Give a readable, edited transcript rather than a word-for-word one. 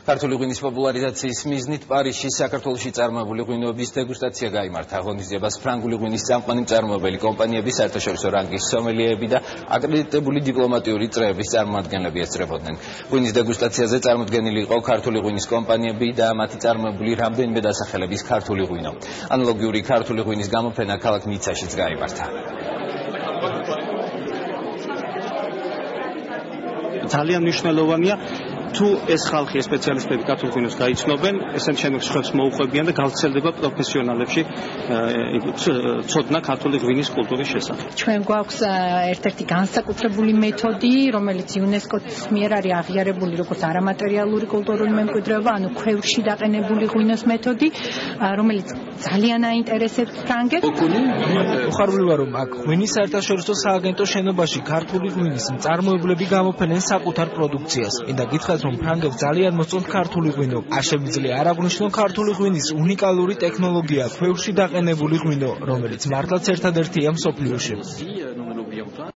ქართული ღვინის პოპულარიზაციის მიზნით პარიზში საქართველოში წარმოებული ღვინოების დეგუსტაცია გაიმართა. აღონიზებას ფრანგული ღვინის წამყვანი მწარმოებელი კომპანიების საერთაშორისო რანგის სომელიეები და აკრედიტებული დიპლომატიური წრეების წარმომადგენლები ესწრებოდნენ. ღვინის დეგუსტაციაზე წარმოდგენილი იყო ქართული ღვინის კომპანიები და მათი წარმოებული რამდენიმე დასახელების ქართული ღვინო. ანალოგიური ქართული ღვინის გამოფენა ქალაქ ნიცაშიც გაიმართა. ძალიან მნიშვნელოვანია თუ ეს ხალხი სპეციალისტები ქართულ ღვინოს გაიცნობენ, ესენ შემოხსნებს მოუყვებიან და გავრცელდება პროფესიონალებში ცოდნა ქართული ღვინის კულტურის შესახებ. ჩვენ გვაქვს ერთ-ერთი განსაკუთრებული მეთოდი, რომელიც იუნესკოს მიერ არის აღიარებული როგორც არამატერიალური კულტურული მემკვიდრეობა, ანუ ქვევში დაყენებული ღვინოს მეთოდი, რომელიც ძალიან აინტერესებს ფრანგებს. უხარული ვარ, რომ აქ ღვინის საერთაშორისო სააგენტო შენობაში ქართული ღვინის მწარმოებლები გამოფენენ საკუთარ პროდუქციას. მინდა გითხრათ, რომ ფრანგებს ძალიან მოსწონთ ქართული ღვინო. არ შემიძლია არ აღვნიშნონ ქართული ღვინის უნიკალური ტექნოლოგია, ქვევში დაყენებული ღვინო, რომელიც მართლაც ერთადერთია მსოფლიოში.